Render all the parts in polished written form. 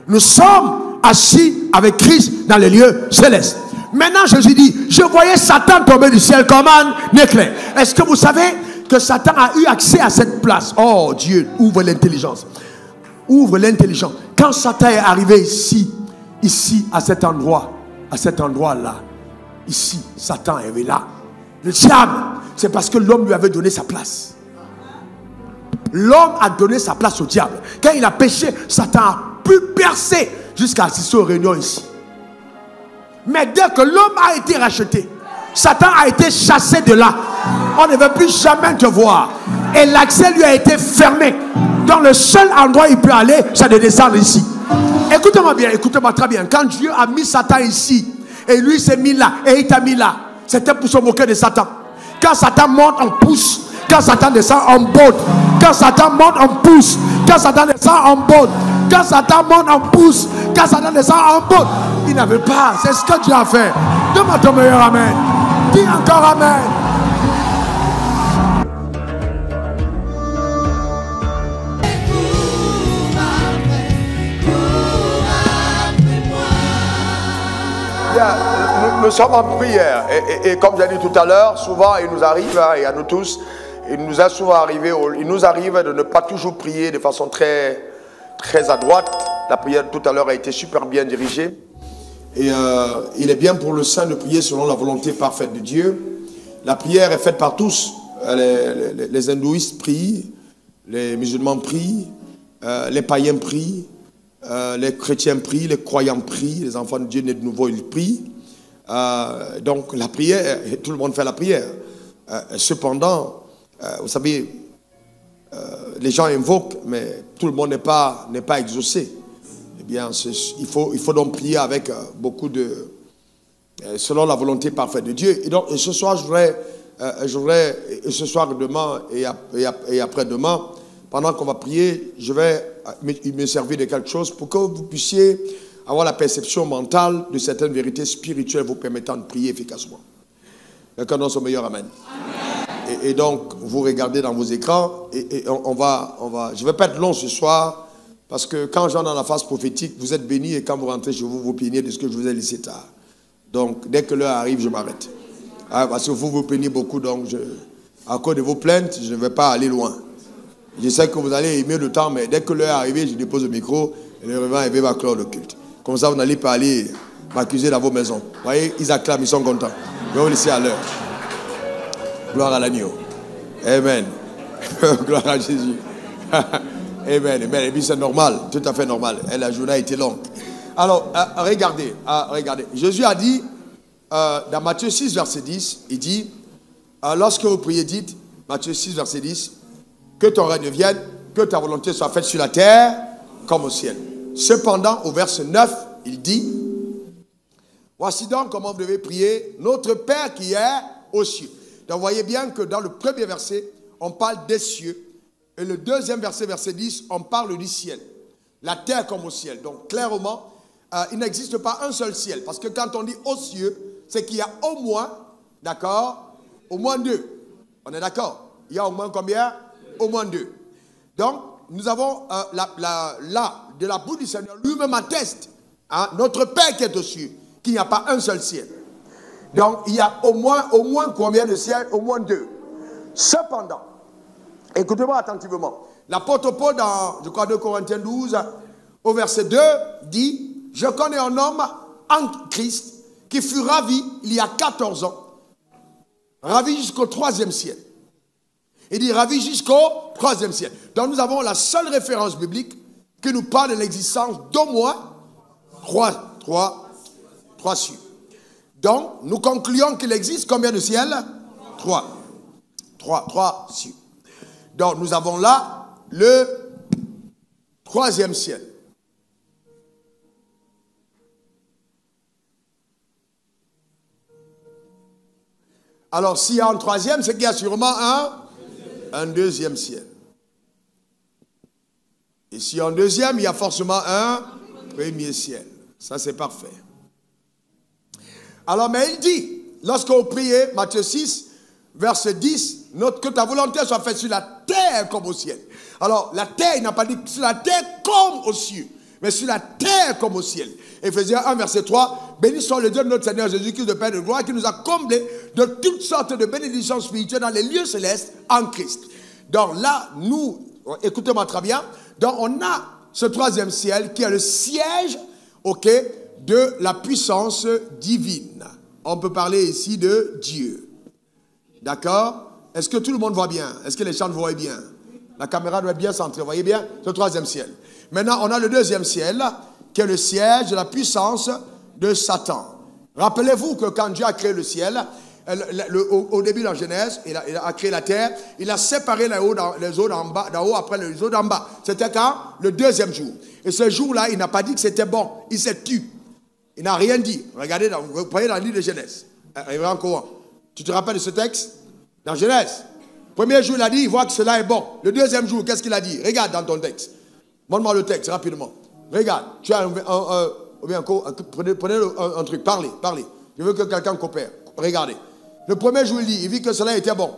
Nous sommes assis avec Christ dans les lieux célestes. Maintenant, Jésus dit, je voyais Satan tomber du ciel comme un éclair. Est-ce que vous savez que Satan a eu accès à cette place? Oh Dieu, ouvre l'intelligence. Ouvre l'intelligence. Quand Satan est arrivé ici, à cet endroit-là, ici, Satan est là. Le diable, c'est parce que l'homme lui avait donné sa place. L'homme a donné sa place au diable. Quand il a péché, Satan a pu percer jusqu'à assister aux réunions ici. Mais dès que l'homme a été racheté, Satan a été chassé de là. On ne veut plus jamais te voir. Et l'accès lui a été fermé. Donc le seul endroit où il peut aller, c'est de descendre ici. Écoutez-moi bien, écoutez-moi très bien. Quand Dieu a mis Satan ici, et lui s'est mis là, et il t'a mis là, c'était pour se moquer de Satan. Quand Satan monte, on pousse. Quand Satan descend, on botte. Quand Satan monte, on pousse. Quand Satan descend, on botte. Quand Satan monte, on pousse. Quand Satan descend, on botte. Il n'avait pas. C'est ce que Dieu a fait. Donne-moi ton meilleur amen. Dis encore amen. Nous sommes en prière et comme j'ai dit tout à l'heure, souvent il nous arrive, et à nous tous, il nous arrive de ne pas toujours prier de façon très à droite. La prière tout à l'heure a été super bien dirigée et il est bien pour le saint de prier selon la volonté parfaite de Dieu. La prière est faite par tous. Les hindouistes prient, les musulmans prient, les païens prient, les chrétiens prient, les croyants prient, les enfants de Dieu nés de nouveau ils prient. Donc la prière, tout le monde fait la prière. Cependant, vous savez, les gens invoquent, mais tout le monde n'est pas exaucé. Eh bien, il faut donc prier avec beaucoup de... selon la volonté parfaite de Dieu. Et donc, ce soir, ce soir, demain et après-demain, pendant qu'on va prier, je vais me servir de quelque chose pour que vous puissiez avoir la perception mentale de certaines vérités spirituelles vous permettant de prier efficacement. Quelqu'un donne son meilleur amen. Et donc, vous regardez dans vos écrans et on va... Je ne vais pas être long ce soir parce que quand j'en ai dans la phase prophétique, vous êtes bénis et quand vous rentrez chez vous, vous plaignez de ce que je vous ai laissé tard. Donc, dès que l'heure arrive, je m'arrête. Parce que vous plaignez beaucoup, donc à cause de vos plaintes, je ne vais pas aller loin. Je sais que vous allez aimer le temps, mais dès que l'heure est arrivée, je dépose le micro et le réveil va clore le culte. Comme ça, vous n'allez pas aller m'accuser dans vos maisons. Vous voyez, ils acclament, ils sont contents. Je vais vous laisser à l'heure. Gloire à l'agneau. Amen. Gloire à Jésus. Amen. Amen. Et puis c'est normal, tout à fait normal. Et la journée a été longue. Alors, regardez. Jésus a dit, dans Matthieu 6, verset 10, il dit, lorsque vous priez, dites, Matthieu 6, verset 10, que ton règne vienne, que ta volonté soit faite sur la terre comme au ciel. Cependant, au verset 9, il dit, voici donc comment vous devez prier, notre Père qui est aux cieux. Donc, vous voyez bien que dans le premier verset, on parle des cieux. Et le deuxième verset, verset 10, on parle du ciel. La terre comme au ciel. Donc, clairement, il n'existe pas un seul ciel. Parce que quand on dit aux cieux, c'est qu'il y a au moins, d'accord, au moins deux. On est d'accord? Il y a au moins combien? Au moins deux. Donc, nous avons de la bouche du Seigneur, lui-même atteste, notre Père qui est aux cieux, qu'il n'y a pas un seul ciel. Donc, il y a au moins combien de ciels? Au moins deux. Cependant, écoutez-moi attentivement. L'apôtre Paul, dans, je crois, 2 Corinthiens 12, au verset 2, dit, je connais un homme en Christ qui fut ravi il y a 14 ans, ravi jusqu'au 3e ciel. Il dit ravi jusqu'au 3e ciel. Donc nous avons la seule référence biblique qui nous parle de l'existence d'au moins trois cieux. Donc nous concluons qu'il existe combien de ciels? Trois cieux. Donc nous avons là le 3e ciel. Alors s'il y a un 3e, c'est qu'il y a sûrement un 2e ciel. Et s'il y a un 2e, il y a forcément un 1er ciel. Ça, c'est parfait. Alors, mais il dit, lorsque vous priez, Matthieu 6, verset 10, note que ta volonté soit faite sur la terre comme au ciel. Alors, la terre, il n'a pas dit sur la terre comme aux cieux. mais sur la terre comme au ciel. Éphésiens 1, verset 3. Béni soit le Dieu de notre Seigneur Jésus-Christ, de Père de gloire, qui nous a comblés de toutes sortes de bénédictions spirituelles dans les lieux célestes en Christ. Donc là, nous, écoutez-moi très bien, donc on a ce troisième ciel qui est le siège, ok, de la puissance divine. On peut parler ici de Dieu. D'accord? Est-ce que tout le monde voit bien? Est-ce que les gens voient bien? La caméra doit être bien centrée, vous voyez bien? C'est le troisième ciel. Maintenant, on a le deuxième ciel, qui est le siège de la puissance de Satan. Rappelez-vous que quand Dieu a créé le ciel, au début de la Genèse, il a créé la terre, il a séparé les eaux d'en haut après les eaux d'en bas. C'était quand? Le deuxième jour. Et ce jour-là, il n'a pas dit que c'était bon, il s'est tu. Il n'a rien dit. Regardez, vous voyez dans le livre de Genèse. Tu te rappelles de ce texte? Dans Genèse. Premier jour, il a dit, il voit que cela est bon. Le deuxième jour, qu'est-ce qu'il a dit? Regarde dans ton texte. Montre-moi le texte rapidement. Regarde. Tu as prenez un truc. Parlez. Je veux que quelqu'un coopère. Regardez. Le premier jour, il dit, il vit que cela était bon.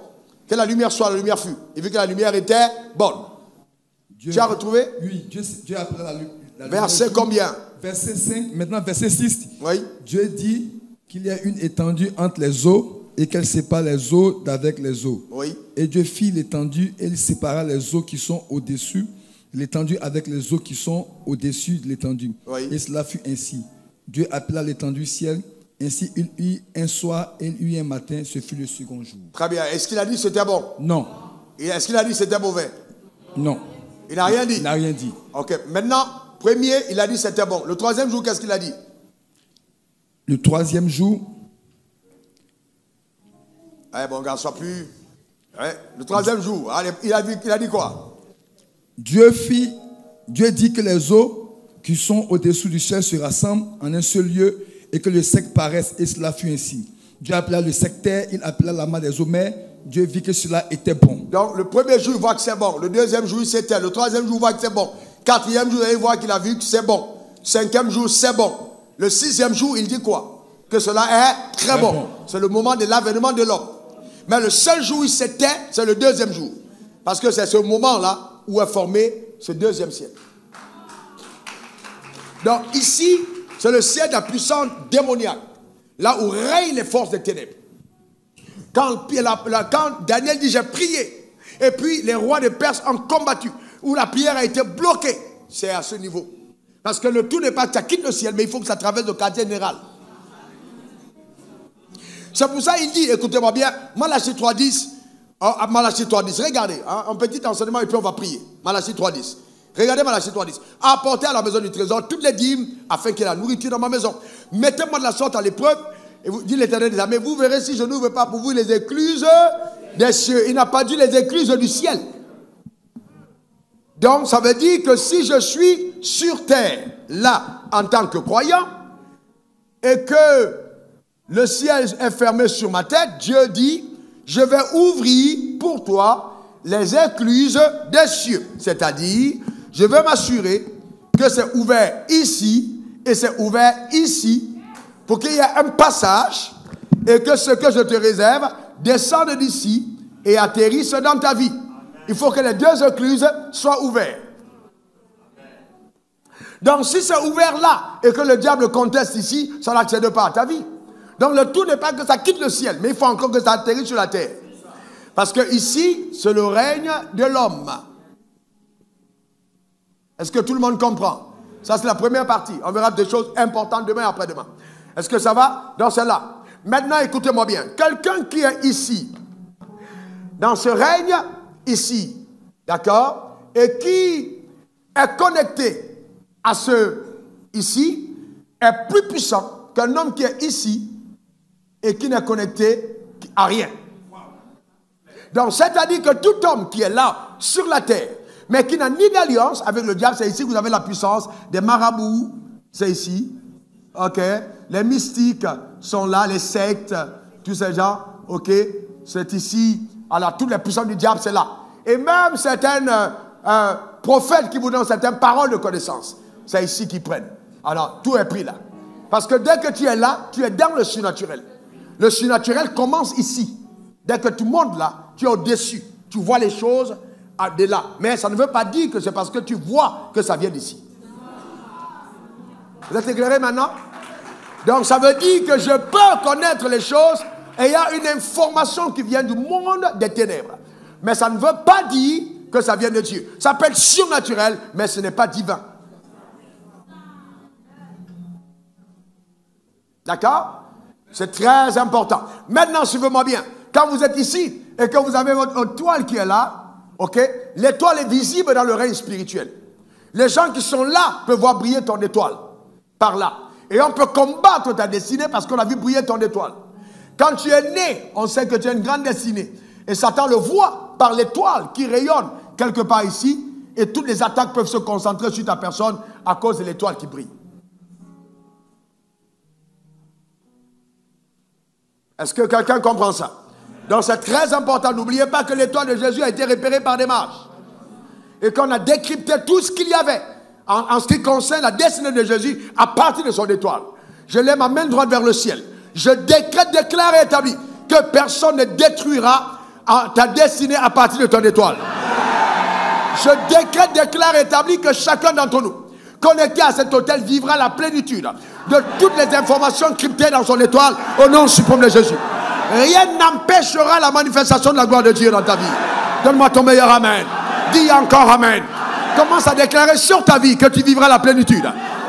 Que la lumière soit, la lumière fut. Il vit que la lumière était bonne. Tu as retrouvé? Oui, Dieu a pris la verset combien? Verset 5, maintenant verset 6. Oui. Dieu dit qu'il y a une étendue entre les eaux et qu'elle sépare les eaux d'avec les eaux. Oui. Et Dieu fit l'étendue et il sépara les eaux qui sont au-dessus, l'étendue avec les eaux qui sont au-dessus de l'étendue. Oui. Et cela fut ainsi. Dieu appela l'étendue ciel. Ainsi, il eut un soir et il eut un matin. Ce fut le second jour. Très bien. Est-ce qu'il a dit que c'était bon? Non. Est-ce qu'il a dit que c'était mauvais? Non. Il n'a rien dit? Il n'a rien dit. Ok. Maintenant, premier, il a dit que c'était bon. Le troisième jour, qu'est-ce qu'il a dit? Le troisième jour. Eh bon, gars, sois plus. Le troisième jour, allez, il a dit quoi? Dieu dit que les eaux qui sont au-dessous du ciel se rassemblent en un seul lieu et que le sec paraisse, et cela fut ainsi. Dieu appela le sec terre, il appela la main des eaux, mais Dieu vit que cela était bon. Donc le premier jour, il voit que c'est bon. Le deuxième jour, c'est terre. Le troisième jour, il voit que c'est bon. Quatrième jour, il voit qu'il a vu que c'est bon. Cinquième jour, c'est bon. Le sixième jour, il dit quoi? Que cela est très bon. C'est le moment de l'avènement de l'homme. Mais le seul jour où il s'était, c'est le deuxième jour. Parce que c'est ce moment-là où est formé ce deuxième ciel. Donc ici, c'est le ciel de la puissance démoniaque. Là où règnent les forces des ténèbres. Quand Daniel dit, j'ai prié. Et puis les rois de Perse ont combattu. Où la prière a été bloquée. C'est à ce niveau. Parce que le tout n'est pas que ça quitte le ciel, mais il faut que ça traverse le quartier général. C'est pour ça qu'il dit, écoutez-moi bien, Malachie 3.10, Malachie 3.10, regardez, un petit enseignement et puis on va prier. Malachie 3.10. Regardez Malachie 3.10. Apportez à la maison du trésor toutes les dîmes afin qu'il y ait la nourriture dans ma maison. Mettez-moi de la sorte à l'épreuve, et vous dit l'Éternel des armées, vous verrez si je n'ouvre pas pour vous les écluses des cieux. Il n'a pas dit les écluses du ciel. Donc ça veut dire que si je suis sur terre, là, en tant que croyant, et que le ciel est fermé sur ma tête, Dieu dit, je vais ouvrir pour toi les écluses des cieux. C'est-à-dire, je vais m'assurer que c'est ouvert ici et c'est ouvert ici pour qu'il y ait un passage et que ce que je te réserve descende d'ici et atterrisse dans ta vie. Il faut que les deux écluses soient ouvertes. Donc si c'est ouvert là et que le diable conteste ici, ça n'accède pas à ta vie. Donc le tout n'est pas que ça quitte le ciel, mais il faut encore que ça atterrisse sur la terre. Parce que ici, c'est le règne de l'homme. Est-ce que tout le monde comprend? Ça, c'est la première partie. On verra des choses importantes demain et après-demain. Est-ce que ça va? Dans celle-là. Maintenant, écoutez-moi bien. Quelqu'un qui est ici, dans ce règne, ici, d'accord, et qui est connecté à ce ici, est plus puissant qu'un homme qui est ici et qui n'est connecté à rien. Donc, c'est-à-dire que tout homme qui est là, sur la terre, mais qui n'a ni d'alliance avec le diable, c'est ici que vous avez la puissance des marabouts, c'est ici, ok, les mystiques sont là, les sectes, tous ces gens, ok, c'est ici, alors toutes les puissances du diable, c'est là. Et même certains prophètes qui vous donnent certaines paroles de connaissance, c'est ici qu'ils prennent. Alors, tout est pris là. Parce que dès que tu es là, tu es dans le surnaturel. Le surnaturel commence ici. Dès que tu montes là, tu es au-dessus. Tu vois les choses de là. Mais ça ne veut pas dire que c'est parce que tu vois que ça vient d'ici. Vous êtes éclairés maintenant? Donc ça veut dire que je peux connaître les choses et il y a une information qui vient du monde des ténèbres. Mais ça ne veut pas dire que ça vient de Dieu. Ça peut être surnaturel, mais ce n'est pas divin. D'accord? C'est très important. Maintenant, suivez-moi bien. Quand vous êtes ici et que vous avez votre toile qui est là, ok? L'étoile est visible dans le règne spirituel. Les gens qui sont là peuvent voir briller ton étoile. Par là. Et on peut combattre ta destinée parce qu'on a vu briller ton étoile. Quand tu es né, on sait que tu as une grande destinée. Et Satan le voit par l'étoile qui rayonne quelque part ici. Et toutes les attaques peuvent se concentrer sur ta personne à cause de l'étoile qui brille. Est-ce que quelqu'un comprend ça? Donc c'est très important. N'oubliez pas que l'étoile de Jésus a été repérée par des mages. Et qu'on a décrypté tout ce qu'il y avait en ce qui concerne la destinée de Jésus à partir de son étoile. Je lève ma main droite vers le ciel. Je décrète, déclare et établis que personne ne détruira ta destinée à partir de ton étoile. Je décrète, déclare et établis que chacun d'entre nous, connecté à cet hôtel, vivra la plénitude de toutes les informations cryptées dans son étoile au nom suprême de Jésus. Rien n'empêchera la manifestation de la gloire de Dieu dans ta vie. Donne-moi ton meilleur amen. Dis encore amen. Commence à déclarer sur ta vie que tu vivras la plénitude.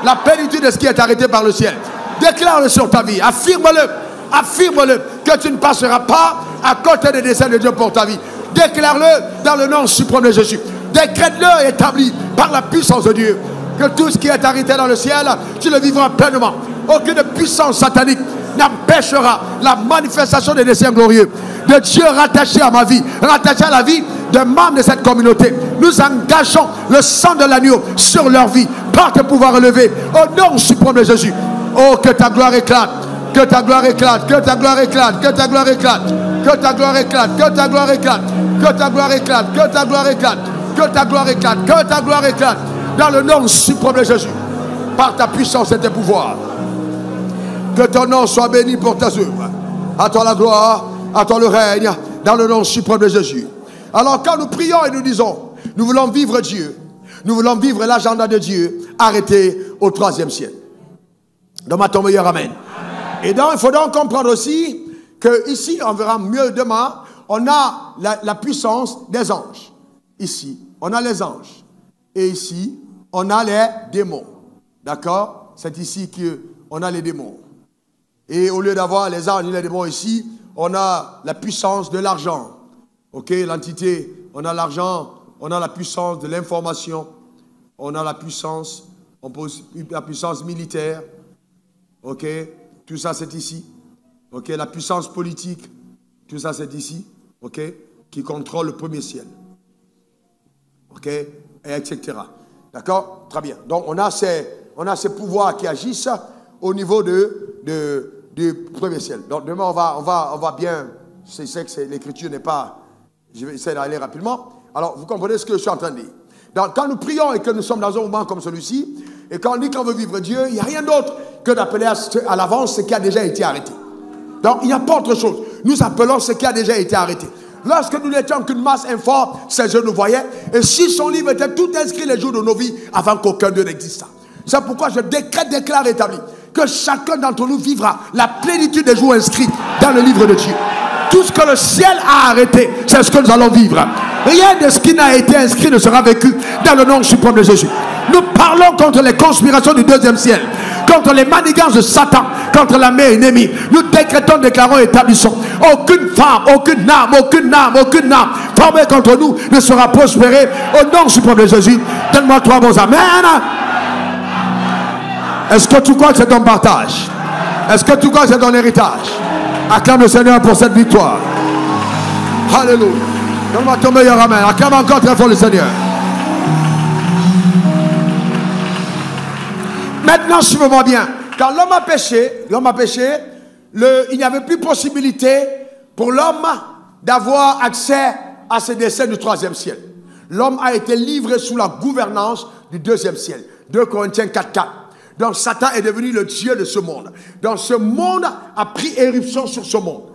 La plénitude de ce qui est arrêté par le ciel. Déclare-le sur ta vie. Affirme-le. Affirme-le que tu ne passeras pas à côté des desseins de Dieu pour ta vie. Déclare-le dans le nom suprême de Jésus. Décrète-le et établis par la puissance de Dieu que tout ce qui est arrêté dans le ciel, tu le vivras pleinement. Aucune puissance satanique n'empêchera la manifestation des desseins glorieux de Dieu rattaché à ma vie, rattaché à la vie des membres de cette communauté. Nous engageons le sang de l'agneau sur leur vie par tes pouvoirs élevés au nom suprême de Jésus. Oh, que ta gloire éclate, que ta gloire éclate, que ta gloire éclate, que ta gloire éclate, que ta gloire éclate, que ta gloire éclate, que ta gloire éclate, que ta gloire éclate, que ta gloire éclate, que ta gloire éclate, dans le nom suprême de Jésus, par ta puissance et tes pouvoirs. Que ton nom soit béni pour tes œuvres. À toi la gloire, à toi le règne, dans le nom suprême de Jésus. Alors quand nous prions et nous disons, nous voulons vivre Dieu, nous voulons vivre l'agenda de Dieu, arrêté au 3e ciel. Donne-moi ton meilleur amen. Et donc il faut donc comprendre aussi que ici, on verra mieux demain, on a la puissance des anges. Ici, on a les anges. Et ici, on a les démons. D'accord? C'est ici qu'on a les démons. Et au lieu d'avoir les anges et les démons ici, on a la puissance de l'argent. Ok, l'entité, on a l'argent, on a la puissance de l'information, on a la puissance militaire. Ok, tout ça c'est ici. Ok, la puissance politique, tout ça c'est ici. Ok, qui contrôle le 1er ciel. Ok, et etc. D'accord? Très bien. Donc on a ces pouvoirs qui agissent au niveau du 1er ciel. Donc demain on va bien. Je sais que l'écriture n'est pas. Je vais essayer d'aller rapidement. Alors vous comprenez ce que je suis en train de dire. Donc quand nous prions et que nous sommes dans un moment comme celui-ci, et quand on dit qu'on veut vivre Dieu, il n'y a rien d'autre que d'appeler à l'avance ce qui a déjà été arrêté. Donc il n'y a pas autre chose. Nous appelons ce qui a déjà été arrêté. Lorsque nous n'étions qu'une masse informe, ces jeunes nous voyaient. Et si son livre était tout inscrit les jours de nos vies avant qu'aucun d'eux n'existât. C'est pourquoi je déclare établi que chacun d'entre nous vivra la plénitude des jours inscrits dans le livre de Dieu. Tout ce que le ciel a arrêté, c'est ce que nous allons vivre. Rien de ce qui n'a été inscrit ne sera vécu dans le nom suprême de Jésus. Nous parlons contre les conspirations du 2e ciel, contre les manigances de Satan, contre la main ennemie. Nous décrétons, déclarons, établissons. Aucune femme, aucune âme formée contre nous ne sera prospérée au nom suprême de Jésus. Donne-moi 3 bons amen. Est-ce que tu crois que c'est ton partage? Est-ce que tu crois que c'est ton héritage? Acclame le Seigneur pour cette victoire. Alléluia. Donne-moi ton meilleur amen. Acclame encore très fort le Seigneur. Maintenant, suivez-moi bien. Quand l'homme a péché, il n'y avait plus possibilité pour l'homme d'avoir accès à ses desseins du 3e ciel. L'homme a été livré sous la gouvernance du 2e ciel. 2 Corinthiens 4:4. Donc Satan est devenu le Dieu de ce monde. Donc ce monde a pris éruption sur ce monde.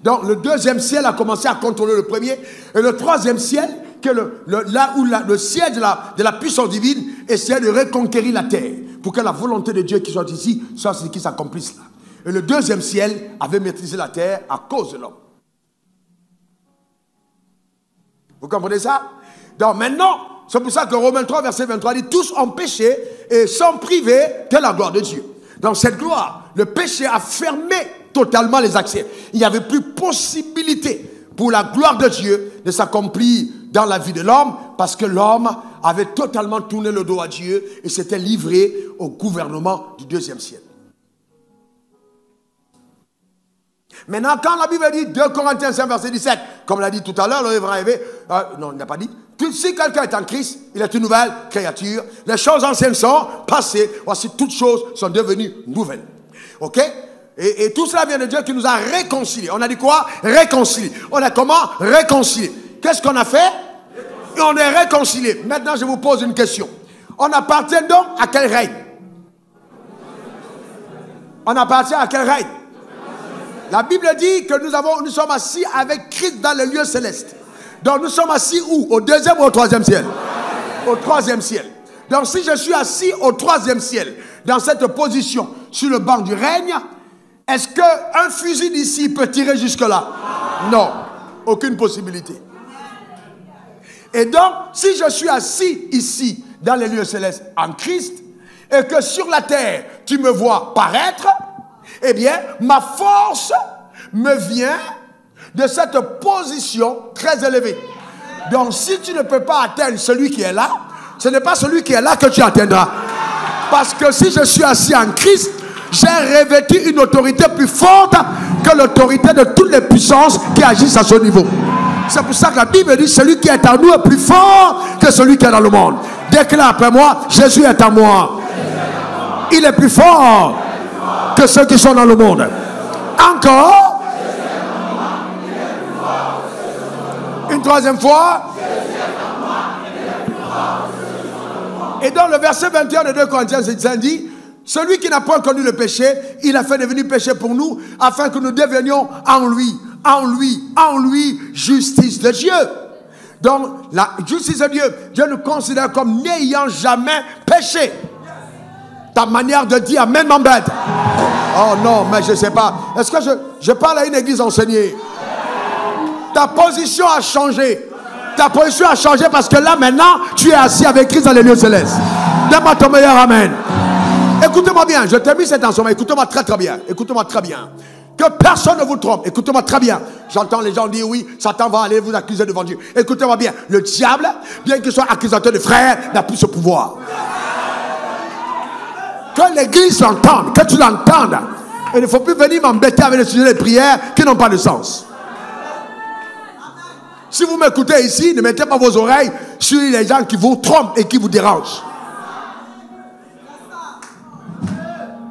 Donc le 2e ciel a commencé à contrôler le 1er. Et le 3e ciel, que là où le siège de la puissance divine, essayait de reconquérir la terre pour que la volonté de Dieu qui soit ici soit ce qui s'accomplisse là. Et le deuxième ciel avait maîtrisé la terre à cause de l'homme. Vous comprenez ça? Donc maintenant, c'est pour ça que Romains 3, verset 23 dit, tous ont péché et sont privés de la gloire de Dieu. Dans cette gloire, le péché a fermé totalement les accès. Il n'y avait plus possibilité pour la gloire de Dieu de s'accomplir dans la vie de l'homme, parce que l'homme avait totalement tourné le dos à Dieu et s'était livré au gouvernement du deuxième ciel. Maintenant, quand la Bible dit 2 Corinthiens 5, verset 17, comme l'a dit tout à l'heure, le révérend Évé, non, il n'a pas dit. Si quelqu'un est en Christ, il est une nouvelle créature. Les choses anciennes sont passées. Voici, toutes choses sont devenues nouvelles. Ok? Et tout cela vient de Dieu qui nous a réconciliés. On a dit quoi? Réconciliés. On a comment? Réconciliés. Qu'est-ce qu'on a fait? Et on est réconciliés. Maintenant, je vous pose une question. On appartient donc à quel règne? On appartient à quel règne? La Bible dit que nous sommes assis avec Christ dans le lieu céleste. Donc nous sommes assis où? Au deuxième ou au troisième ciel? Au troisième ciel. Donc si je suis assis au troisième ciel, dans cette position, sur le banc du règne, est-ce qu'un fusil d'ici peut tirer jusque-là? Non. Aucune possibilité. Et donc, si je suis assis ici, dans les lieux célestes, en Christ, et que sur la terre, tu me vois paraître, eh bien, ma force me vient de cette position très élevée. Donc, si tu ne peux pas atteindre celui qui est là, ce n'est pas celui qui est là que tu atteindras. Parce que si je suis assis en Christ, j'ai revêtu une autorité plus forte que l'autorité de toutes les puissances qui agissent à ce niveau. C'est pour ça que la Bible dit, celui qui est en nous est plus fort que celui qui est dans le monde. Déclare après moi, Jésus est en moi. Il est plus fort que ceux qui sont dans le monde. Encore. Une troisième fois. Et dans le verset 21 de 2 Corinthiens, ça dit, celui qui n'a point connu le péché, il a fait devenir péché pour nous, afin que nous devenions en lui, justice de Dieu. Donc, la justice de Dieu, Dieu nous considère comme n'ayant jamais péché. Ta manière de dire amen m'embête. Oh non, mais je ne sais pas. Est-ce que je parle à une église enseignée? Ta position a changé. Ta position a changé parce que là, maintenant, tu es assis avec Christ dans les lieux célestes. Donne-moi ton meilleur amen. Écoutez-moi bien, je t'ai mis cet enseignement. Écoutez-moi très très bien. Écoutez-moi très bien. Que personne ne vous trompe. Écoutez-moi très bien. J'entends les gens dire oui, Satan va aller vous accuser devant Dieu. Écoutez-moi bien. Le diable, bien qu'il soit accusateur de frères, n'a plus ce pouvoir. Que l'église l'entende, que tu l'entendes. Il ne faut plus venir m'embêter avec les sujets de prière qui n'ont pas de sens. Si vous m'écoutez ici, ne mettez pas vos oreilles sur les gens qui vous trompent et qui vous dérangent.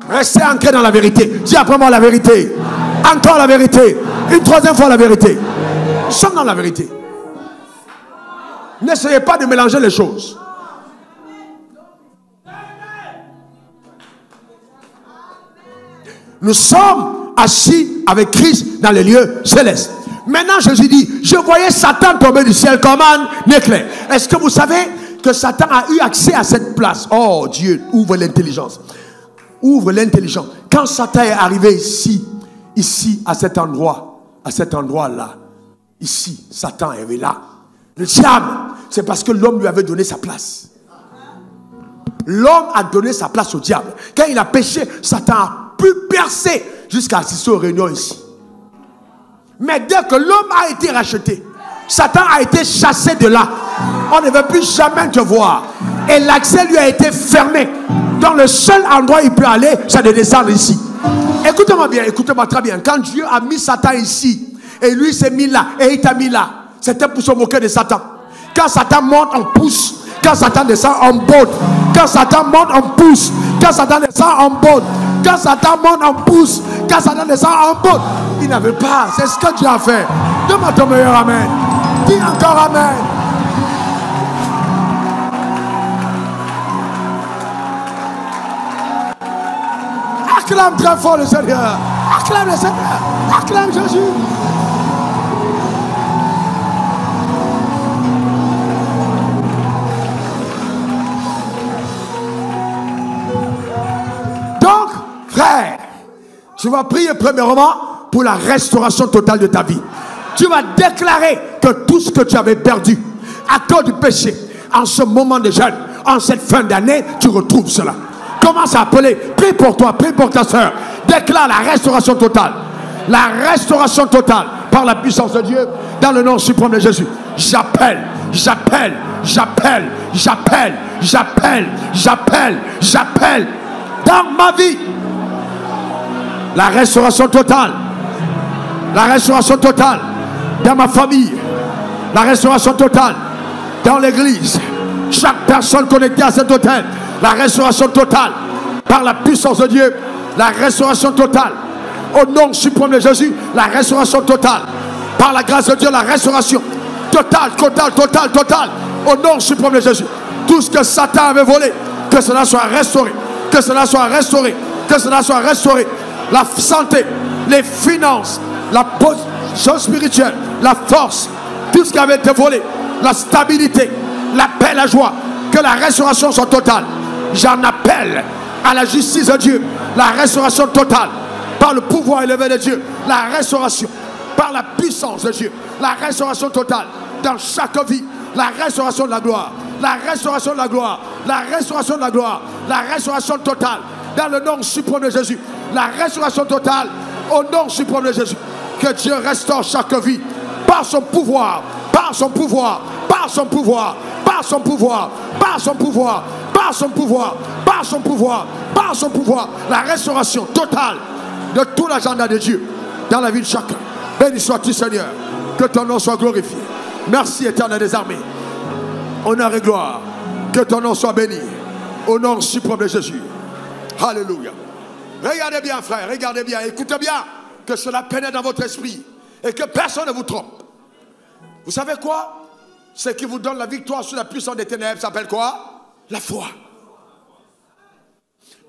Restez ancrés dans la vérité. Dis après moi la vérité. Encore la vérité. Une troisième fois la vérité. Nous sommes dans la vérité. N'essayez pas de mélanger les choses. Nous sommes assis avec Christ dans les lieux célestes. Maintenant, Jésus dit, je voyais Satan tomber du ciel comme un éclair. Est-ce que vous savez que Satan a eu accès à cette place? Oh Dieu, ouvre l'intelligence. Ouvre l'intelligence. Quand Satan est arrivé ici, à cet endroit-là, ici, Satan est arrivé là. Le diable, c'est parce que l'homme lui avait donné sa place. L'homme a donné sa place au diable. Quand il a péché, Satan a pu percer jusqu'à assister aux réunions ici. Mais dès que l'homme a été racheté, Satan a été chassé de là. On ne veut plus jamais te voir. Et l'accès lui a été fermé. Donc le seul endroit où il peut aller, c'est de descendre ici. Écoutez-moi bien, écoutez-moi très bien. Quand Dieu a mis Satan ici, et lui s'est mis là, et il t'a mis là, c'était pour se moquer de Satan. Quand Satan monte, on pousse. Quand Satan descend, on botte. Quand Satan monte, on pousse. Quand Satan descend, on botte. Quand Satan monte, on pousse. Quand Satan descend, on botte. Il n'avait pas. C'est ce que Dieu a fait. Donne-moi ton meilleur amen. Dis encore amen. Acclame très fort le Seigneur. Acclame le Seigneur. Acclame Jésus. Tu vas prier premièrement pour la restauration totale de ta vie. Tu vas déclarer que tout ce que tu avais perdu à cause du péché, en ce moment de jeûne, en cette fin d'année, tu retrouves cela. Commence à appeler, prie pour toi, prie pour ta soeur. Déclare la restauration totale. La restauration totale par la puissance de Dieu dans le nom suprême de Jésus. J'appelle dans ma vie la restauration totale. La restauration totale dans ma famille. La restauration totale dans l'église. Chaque personne connectée à cet hôtel. La restauration totale par la puissance de Dieu. La restauration totale au nom suprême de Jésus. La restauration totale par la grâce de Dieu. La restauration totale au nom suprême de Jésus. Tout ce que Satan avait volé, que cela soit restauré, que cela soit restauré, que cela soit restauré. La santé, les finances, la position spirituelle, la force, tout ce qui avait été volé, la stabilité, la paix, la joie, que la restauration soit totale. J'en appelle à la justice de Dieu, la restauration totale par le pouvoir élevé de Dieu, la restauration par la puissance de Dieu, la restauration totale dans chaque vie, la restauration de la gloire, la restauration de la gloire, la restauration de la gloire, la restauration totale dans le nom suprême de Jésus, la restauration totale au nom suprême de Jésus. Que Dieu restaure chaque vie par son pouvoir, par son pouvoir, par son pouvoir, par son pouvoir, par son pouvoir, par son pouvoir, par son pouvoir, par son pouvoir, la restauration totale de tout l'agenda de Dieu dans la vie de chacun. Béni sois-tu, Seigneur, que ton nom soit glorifié. Merci, Éternel des armées. Honneur et gloire, que ton nom soit béni au nom suprême de Jésus. Alléluia. Regardez bien, frère, regardez bien, écoutez bien, que cela pénètre dans votre esprit et que personne ne vous trompe. Vous savez quoi? Ce qui vous donne la victoire sur la puissance des ténèbres s'appelle quoi? La foi.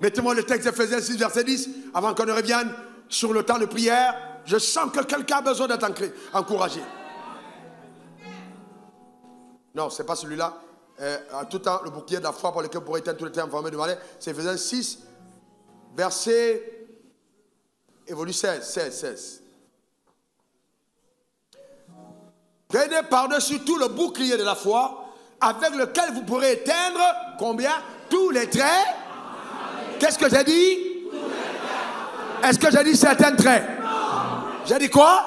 Mettez-moi le texte d'Éphésiens 6, verset 10, avant qu'on ne revienne sur le temps de prière. Je sens que quelqu'un a besoin d'être encouragé. Non, ce n'est pas celui-là. En tout temps, le bouclier de la foi pour lequel vous pourrez éteindre tous les temps informés du malais. C'est Éphésiens 6, verset évolue 16. Prenez par-dessus tout le bouclier de la foi, avec lequel vous pourrez éteindre, combien? Tous les traits. Qu'est-ce que j'ai dit? Est-ce que j'ai dit certains traits? J'ai dit quoi?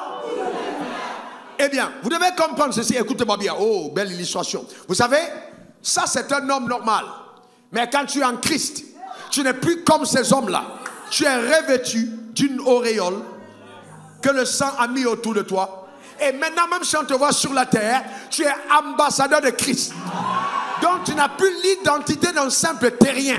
Eh bien, vous devez comprendre ceci. Écoutez-moi bien. Oh, belle illustration. Vous savez, ça c'est un homme normal. Mais quand tu es en Christ, tu n'es plus comme ces hommes-là. Tu es revêtu d'une auréole que le sang a mis autour de toi. Et maintenant, même si on te voit sur la terre, tu es ambassadeur de Christ. Donc, tu n'as plus l'identité d'un simple terrien.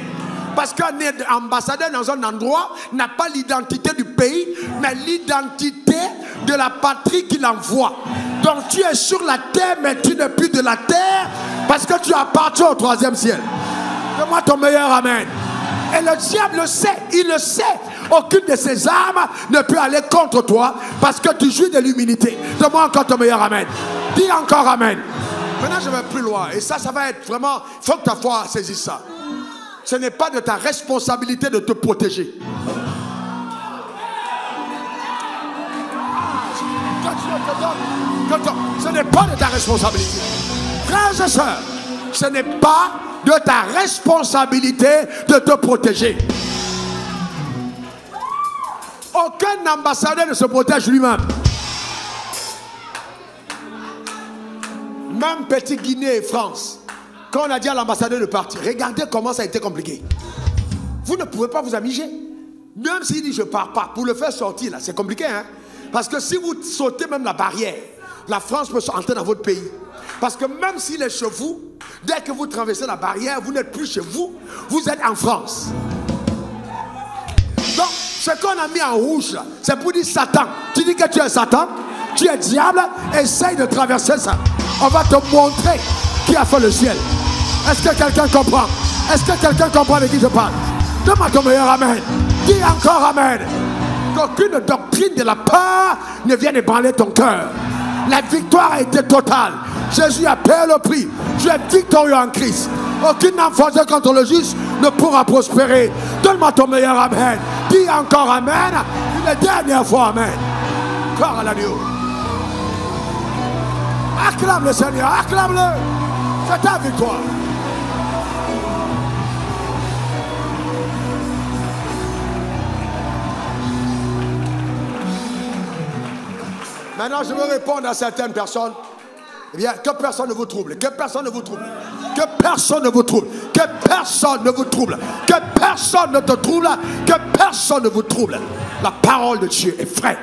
Parce qu'un ambassadeur dans un endroit n'a pas l'identité du pays, mais l'identité de la patrie qu'il envoie. Donc tu es sur la terre, mais tu n'es plus de la terre, parce que tu appartiens au troisième ciel. Donne-moi ton meilleur amen. Et le diable le sait, il le sait. Aucune de ses armes ne peut aller contre toi, parce que tu jouis de l'humilité. Donne-moi encore ton meilleur amen. Dis encore amen. Maintenant je vais plus loin, et ça va être vraiment, il faut que ta foi saisisse ça. Ce n'est pas de ta responsabilité de te protéger. Ce n'est pas de ta responsabilité. Frères et sœurs, ce n'est pas de ta responsabilité de te protéger. Aucun ambassadeur ne se protège lui-même. Même Petit Guinée et France. Quand on a dit à l'ambassadeur de partir, regardez comment ça a été compliqué. Vous ne pouvez pas vous amuser. Même s'il dit je ne pars pas, pour le faire sortir là, c'est compliqué. Hein? Parce que si vous sautez même la barrière, la France peut entrer dans votre pays. Parce que même s'il est chez vous, dès que vous traversez la barrière, vous n'êtes plus chez vous, vous êtes en France. Donc, ce qu'on a mis en rouge là, c'est pour dire Satan. Tu dis que tu es Satan, tu es diable, essaye de traverser ça. On va te montrer qui a fait le ciel. Est-ce que quelqu'un comprend? Est-ce que quelqu'un comprend de qui je parle? Donne-moi ton meilleur amen. Dis encore amen. Qu'aucune doctrine de la peur ne vienne ébranler ton cœur. La victoire a été totale. Jésus a payé le prix. Tu es victorieux en Christ. Aucune force contre le juste ne pourra prospérer. Donne-moi ton meilleur amen. Dis encore amen. Une dernière fois, amen. Gloire à l'agneau. Acclame le Seigneur, acclame-le. C'est ta victoire. Maintenant, je veux répondre à certaines personnes. Eh bien, que personne ne vous trouble. Que personne ne vous trouble. Que personne ne vous trouble. Que personne ne vous trouble. Que personne ne te trouble. Que personne ne vous trouble. La parole de Dieu est vraie.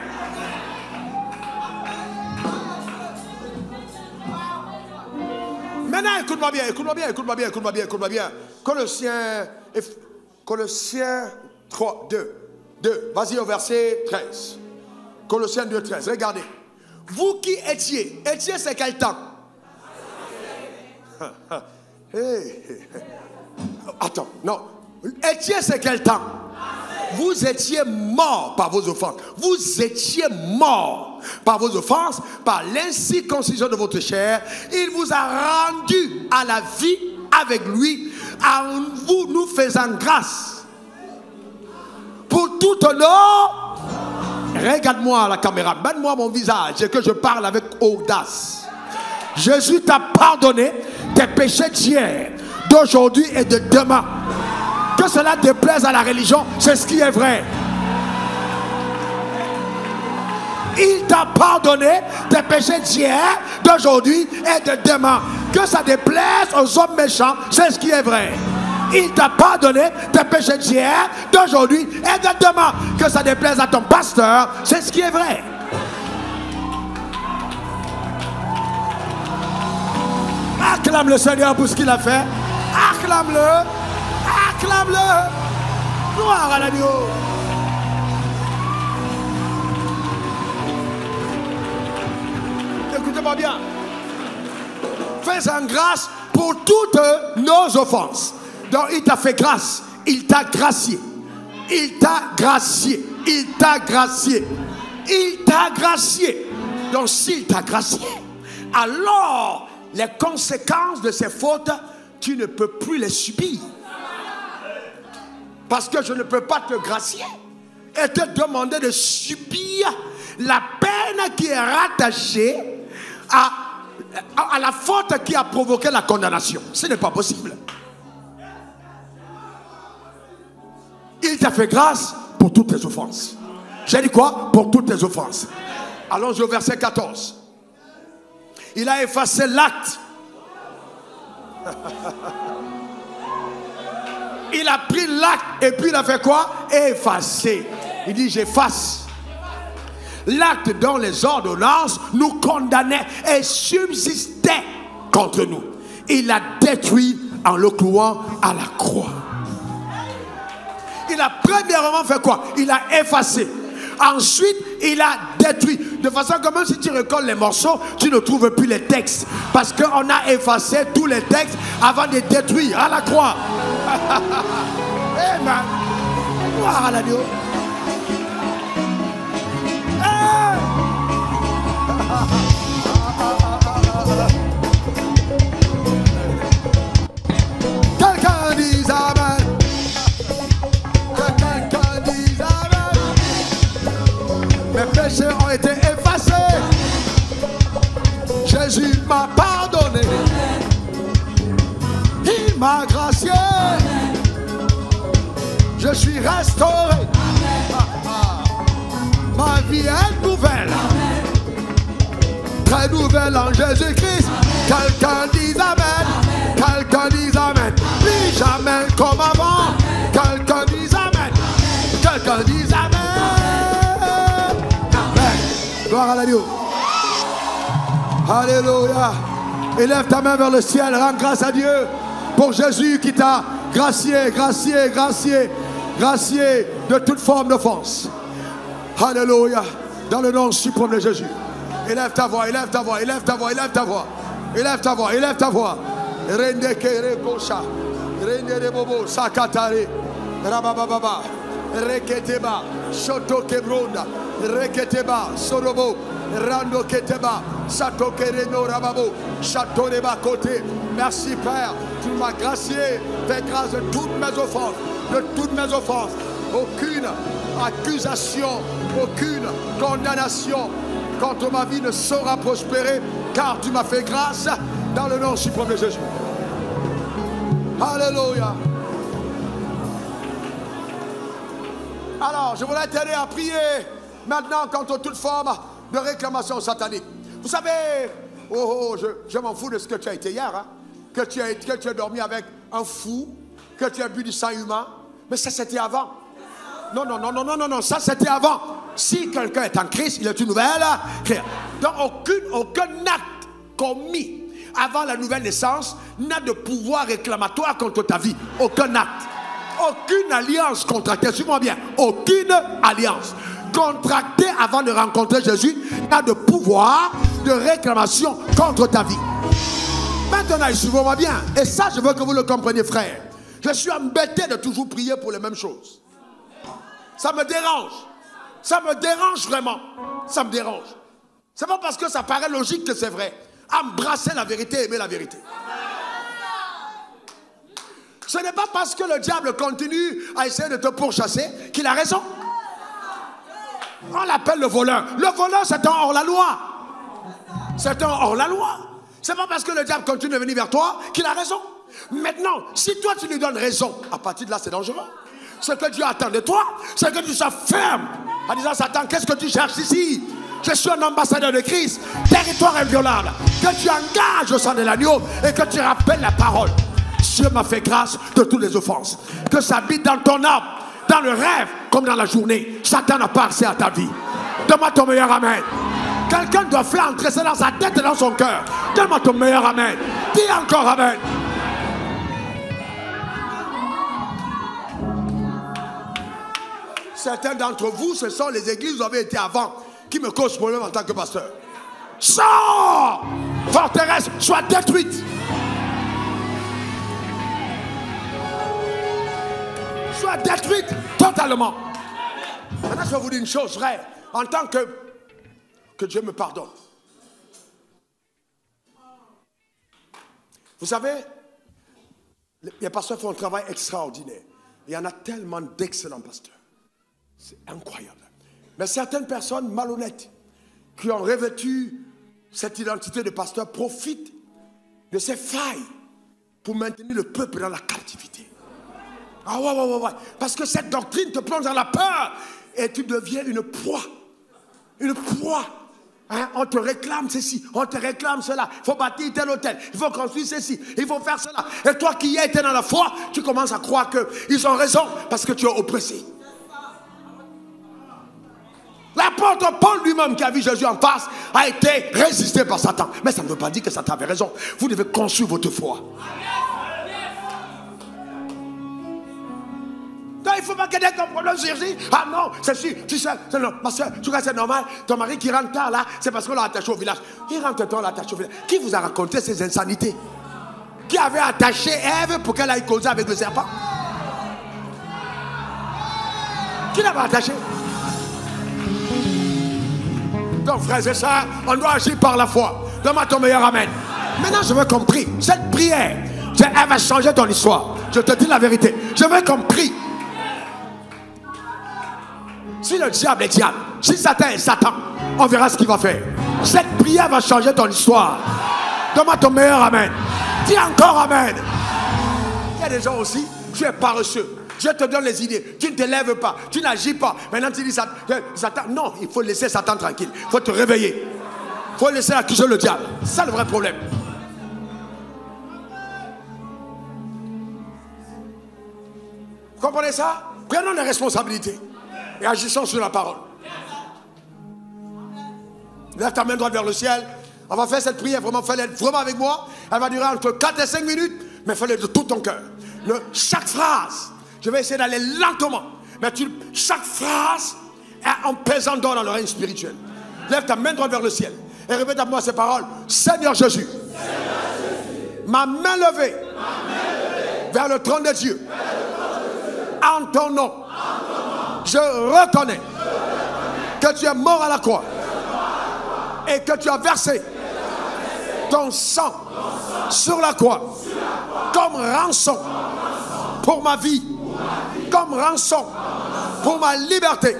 Maintenant, écoute-moi bien, écoute-moi bien, écoute-moi bien, écoute-moi bien, écoute-moi bien. Colossiens 3, 2. Vas-y au verset 13. Colossiens 2, 13. Regardez. Vous qui étiez c'est quel temps? Attends, non. Étiez c'est quel temps? Vous étiez morts par vos offenses. Vous étiez morts par vos offenses, par l'incirconcision de votre chair. Il vous a rendu à la vie avec lui, en vous nous faisant grâce. Pour tout honneur. Regarde-moi à la caméra, mène-moi mon visage et que je parle avec audace. Jésus t'a pardonné tes péchés d'hier, d'aujourd'hui et de demain. Que cela déplaise à la religion, c'est ce qui est vrai. Il t'a pardonné tes péchés d'hier, d'aujourd'hui et de demain. Que ça déplaise aux hommes méchants, c'est ce qui est vrai. Il t'a pardonné tes péchés d'hier, d'aujourd'hui et de demain. Que ça déplaise à ton pasteur, c'est ce qui est vrai. Acclame le Seigneur pour ce qu'il a fait. Acclame-le. Acclame-le. Gloire à l'agneau. Écoutez-moi bien. Fais-en grâce pour toutes nos offenses. Donc il t'a fait grâce, il t'a gracié, il t'a gracié, il t'a gracié, il t'a gracié. Donc s'il t'a gracié, alors les conséquences de ces fautes, tu ne peux plus les subir. Parce que je ne peux pas te gracier et te demander de subir la peine qui est rattachée à la faute qui a provoqué la condamnation. Ce n'est pas possible. Il t'a fait grâce pour toutes tes offenses. J'ai dit quoi? Pour toutes tes offenses. Allons au verset 14. Il a effacé l'acte. Il a pris l'acte et puis il a fait quoi? Effacé. Il dit j'efface. L'acte dont les ordonnances nous condamnaient et subsistaient contre nous. Il l'a détruit en le clouant à la croix. Il a premièrement fait quoi? Il a effacé. Ensuite, il a détruit. De façon que même si tu recolles les morceaux, tu ne trouves plus les textes. Parce qu'on a effacé tous les textes avant de les détruire à la croix. Amen. Gloire à l'agneau. Quelqu'un dit amen. Mes péchés ont été effacés. Jésus m'a pardonné. Il m'a gracié. Je suis restauré. Ma vie est nouvelle. Très nouvelle en Jésus-Christ. Quelqu'un dit amen. Quelqu'un dit amen. Plus jamais comme avant. Quelqu'un dit amen. Quelqu'un dit amen. Gloire à l'agneau. Alléluia. Élève ta main vers le ciel. Rends grâce à Dieu pour Jésus qui t'a gracié, gracié, gracié, gracié de toute forme d'offense. Alléluia. Dans le nom suprême de Jésus. Élève ta voix, élève ta voix, élève ta voix, élève ta voix. Élève ta voix, élève ta voix. Rende kere kosha. Rende rebobo sakatare. Rabababa. Reketeba. Shoto kebronda. Reketeba. Sorobo. Rando keteba. Sato kereno rababo. Chateau neba côté. Merci Père. Tu m'as gracié. Fais grâce de toutes mes offenses. De toutes mes offenses. aucune accusation, aucune condamnation contre ma vie ne saura prospérer, car tu m'as fait grâce dans le nom suprême de Jésus. Alléluia. Alors, je voudrais t'aider à prier maintenant contre toute forme de réclamation satanique. Vous savez, je m'en fous de ce que tu as été hier, hein? Que tu as dormi avec un fou, que tu as bu du sang humain, mais ça c'était avant. Non, ça c'était avant. Si quelqu'un est en Christ, il est une nouvelle créature. Donc aucun acte commis avant la nouvelle naissance n'a de pouvoir réclamatoire contre ta vie. Aucun acte. Aucune alliance contractée, suis-moi bien, aucune alliance contractée avant de rencontrer Jésus n'a de pouvoir de réclamation contre ta vie. Maintenant, suivez-moi bien, et ça je veux que vous le compreniez, frère. Je suis embêté de toujours prier pour les mêmes choses. Ça me dérange. Ça me dérange vraiment. Ça me dérange. C'est pas parce que ça paraît logique que c'est vrai. Embrasser la vérité, aimer la vérité. Ce n'est pas parce que le diable continue à essayer de te pourchasser qu'il a raison. On l'appelle le voleur. Le voleur, c'est un hors-la-loi. C'est un hors-la-loi. C'est pas parce que le diable continue de venir vers toi qu'il a raison. Maintenant, si toi tu lui donnes raison, à partir de là, c'est dangereux. Ce que Dieu attend de toi, c'est que tu sois ferme en disant: Satan, qu'est-ce que tu cherches ici? Je suis un ambassadeur de Christ, territoire inviolable. Que tu engages au sang de l'agneau et que tu rappelles la parole. Dieu m'a fait grâce de toutes les offenses. Que ça habite dans ton âme, dans le rêve comme dans la journée. Satan n'a pas accès à ta vie. Donne-moi ton meilleur amen. Quelqu'un doit faire entrer ça dans sa tête et dans son cœur. Donne-moi ton meilleur amen. Dis encore amen. Certains d'entre vous, ce sont les églises où vous avez été avant qui me causent problème en tant que pasteur. Sors! Forteresse, sois détruite. Sois détruite totalement. Maintenant, je vais vous dire une chose, frère. En tant que Dieu me pardonne. Vous savez, les pasteurs font un travail extraordinaire. Il y en a tellement d'excellents pasteurs. C'est incroyable. Mais certaines personnes malhonnêtes qui ont revêtu cette identité de pasteur profitent de ces failles pour maintenir le peuple dans la captivité. Ah ouais. Parce que cette doctrine te plonge dans la peur et tu deviens une proie. Une proie. Hein? On te réclame ceci, on te réclame cela. Il faut bâtir tel hôtel, il faut construire ceci, il faut faire cela. Et toi qui y as été dans la foi, tu commences à croire qu'ils ont raison parce que tu es oppressé. L'apôtre Paul lui-même qui a vu Jésus en face a été résisté par Satan. Mais ça ne veut pas dire que Satan avait raison. Vous devez construire votre foi. Non, il ne faut pas qu'il y ait un problème sur lui. Ah non, c'est sûr, tu sais, non, ma soeur, tu vois, c'est normal. Ton mari qui rentre tard là, c'est parce qu'on l'a attaché au village. Il rentre tard, l'attaché au village. Qui vous a raconté ces insanités? Qui avait attaché Ève pour qu'elle aille causer avec le serpent? Qui l'avait attaché? Donc frères et sœurs, on doit agir par la foi. Donne-moi ton meilleur amen. Maintenant je veux qu'on prie. Cette prière, elle va changer ton histoire. Je te dis la vérité. Je veux qu'on prie. Si le diable est diable, si Satan est Satan, on verra ce qu'il va faire. Cette prière va changer ton histoire. Donne-moi ton meilleur amen. Dis encore amen. Il y a des gens aussi, tu es paresseux. Je te donne les idées. Tu ne te lèves pas. Tu n'agis pas. Maintenant tu dis Satan. Non, il faut laisser Satan tranquille. Il faut te réveiller. Il faut laisser accuser le diable. C'est ça le vrai problème. Vous comprenez ça? Prenons les responsabilités. Et agissons sur la parole. Lève ta main droite vers le ciel. On va faire cette prière. Vraiment, fais-la vraiment avec moi. Elle va durer entre 4 et 5 minutes. Mais fais-la de tout ton cœur. Chaque phrase. Je vais essayer d'aller lentement. Mais chaque phrase est en pesant dans l'oreille spirituelle. Lève ta main droite vers le ciel. Et répète à moi ces paroles. Seigneur Jésus. Ma main levée. Vers le trône de Dieu. En ton nom. Je reconnais que tu es mort à la croix. Et que tu as versé ton sang sur la croix. Comme rançon pour ma vie. Comme rançon pour ma liberté.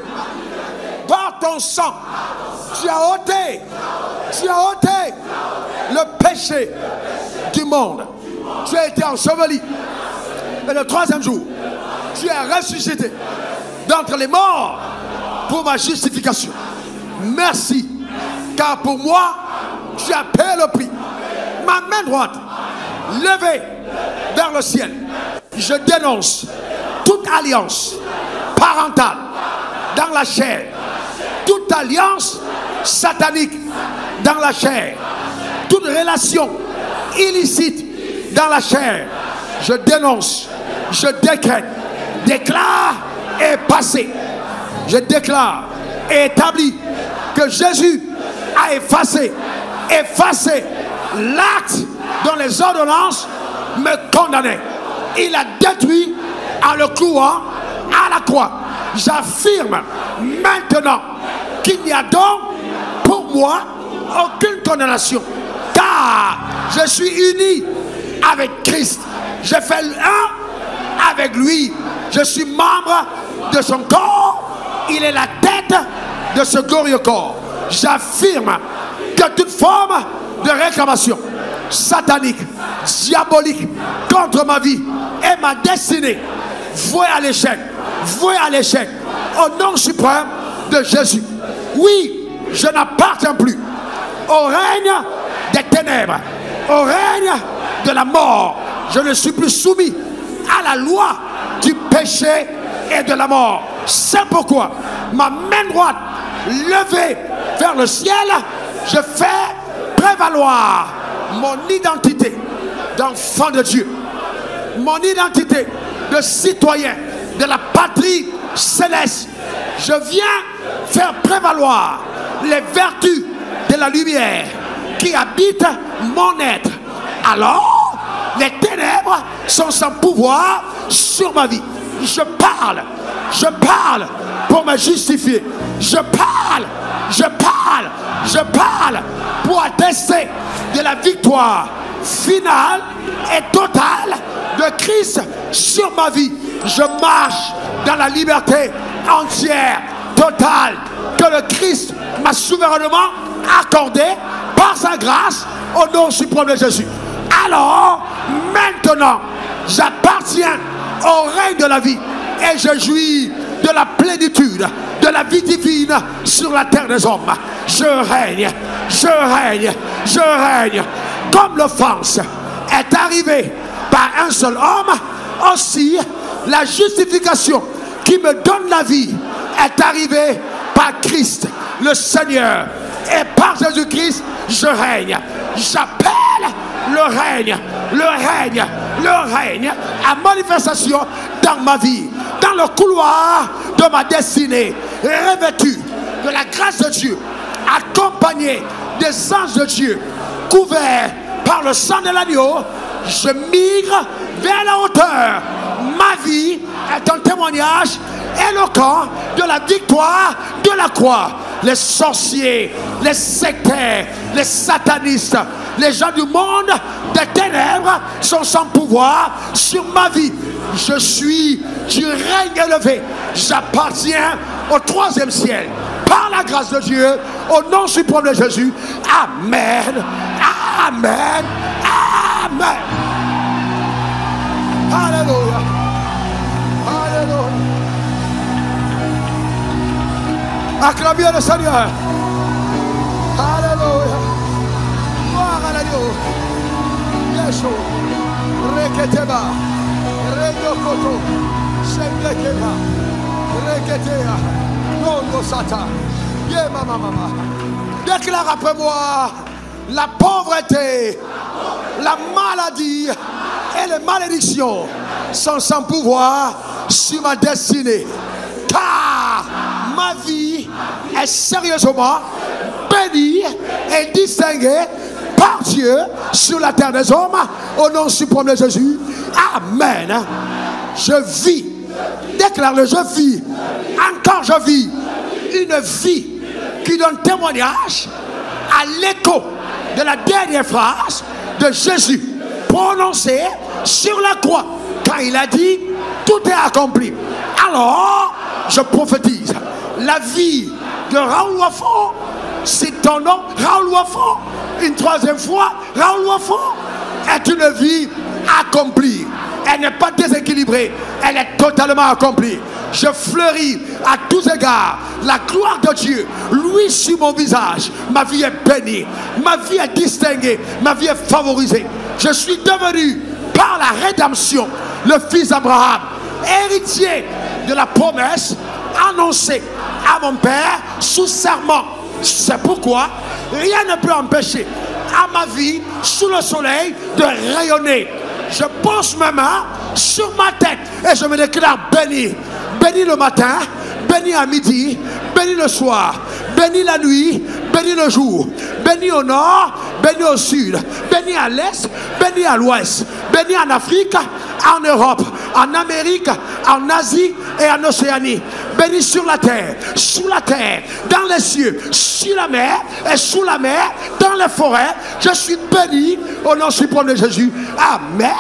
Par ton sang, tu as ôté le péché du monde. Tu as été enseveli. Et le troisième jour, tu es ressuscité d'entre les morts pour ma justification. Merci, car pour moi, tu as payé le prix. Ma main droite, levée vers le ciel, je dénonce toute alliance parentale dans la chair, toute alliance satanique dans la chair, toute relation illicite dans la chair. Je dénonce, je décrète, déclare et passé. Je déclare et établis que Jésus a effacé l'acte dont les ordonnances me condamnaient. Il a détruit en le clouant à la croix. J'affirme maintenant qu'il n'y a donc pour moi aucune condamnation, car je suis uni avec Christ. J'ai fait un avec lui. Je suis membre de son corps. Il est la tête de ce glorieux corps. J'affirme que toute forme de réclamation satanique, diabolique contre ma vie et ma destinée, vouée à l'échec, au nom suprême de Jésus. Oui, je n'appartiens plus au règne des ténèbres, au règne de la mort. Je ne suis plus soumis à la loi du péché et de la mort. C'est pourquoi ma main droite levée vers le ciel, je fais prévaloir mon identité d'enfant de Dieu, mon identité de citoyen de la patrie céleste. Je viens faire prévaloir les vertus de la lumière qui habitent mon être. Alors, les ténèbres sont sans pouvoir sur ma vie. Je parle pour me justifier. Je parle pour attester de la victoire finale et totale de Christ sur ma vie. Je marche dans la liberté entière, totale, que le Christ m'a souverainement accordée par sa grâce au nom suprême de Jésus. Alors, maintenant, j'appartiens au règne de la vie et je jouis de la plénitude de la vie divine sur la terre des hommes. Je règne. Comme l'offense est arrivée par un seul homme, aussi la justification qui me donne la vie est arrivée par Christ, le Seigneur. Et par Jésus-Christ, je règne. J'appelle le règne à manifestation dans ma vie, dans le couloir de ma destinée, revêtu de la grâce de Dieu, accompagné des anges de Dieu, couvert par le sang de l'agneau. Je migre vers la hauteur. Ma vie est un témoignage éloquent de la victoire de la croix. Les sorciers, les sectaires, les satanistes, les gens du monde des ténèbres sont sans pouvoir sur ma vie. Je suis du règne élevé. J'appartiens au troisième ciel. Par la grâce de Dieu, au nom suprême de Jésus. Amen. Amen. Amen. Alléluia. Alléluia. Acclamez le Seigneur. Alléluia. Gloire à l'agneau. Yeshua. Reketeba. Reyokoto. Shendekeba. Reketea. Nondo Sata. Yema mama. Déclare après moi la pauvreté, la maladie et les malédictions sont sans pouvoir sur ma destinée. Car ma vie est sérieusement bénie et distinguée par Dieu sur la terre des hommes, au nom suprême de Jésus. Amen. Je vis, déclare-le, je vis, encore je vis, une vie qui donne témoignage à l'écho de la dernière phrase de Jésus prononcée sur la croix quand il a dit tout est accompli. Alors Je prophétise la vie de Raoul Wafo. C'est ton nom, Raoul Wafo. Une troisième fois, Raoul Wafo est une vie accomplie. Elle n'est pas déséquilibrée, elle est totalement accomplie. Je fleuris à tous égards la gloire de Dieu. Lui sur mon visage. Ma vie est bénie, ma vie est distinguée, ma vie est favorisée. Je suis devenu par la rédemption le fils d'Abraham, héritier de la promesse annoncée à mon père sous serment. C'est pourquoi rien ne peut empêcher à ma vie sous le soleil de rayonner. Je pose ma main sur ma tête et je me déclare béni. Béni le matin, béni à midi, béni le soir, béni la nuit, béni le jour, béni au nord, béni au sud, béni à l'est, béni à l'ouest, béni en Afrique, en Europe, en Amérique, en Asie et en Océanie. Béni sur la terre, sous la terre, dans les cieux, sur la mer et sous la mer, dans les forêts. Je suis béni au nom suprême de Jésus. Amen.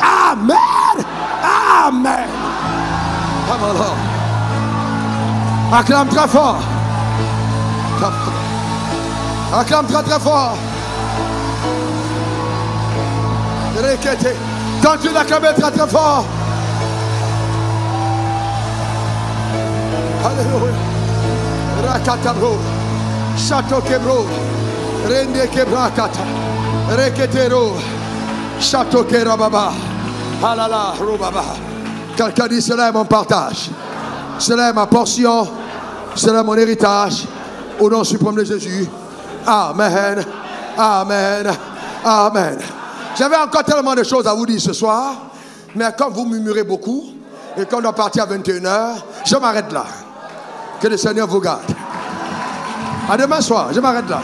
Amen. Amen. Acclame très fort. Acclame très très fort. Continue d'acclamer très très fort. Alléluia. Rakatabro. Château Kebro. Rende Kebrakata. Reketero. Château Kerababa. Alala Rubaba. Quelqu'un dit cela est mon partage. Cela est ma portion. Cela est mon héritage. Au nom suprême de Jésus. Amen. Amen. Amen. J'avais encore tellement de choses à vous dire ce soir. Mais comme vous murmurez beaucoup et qu'on doit partir à 21h, je m'arrête là. Que le Seigneur vous garde. À demain soir, je m'arrête là.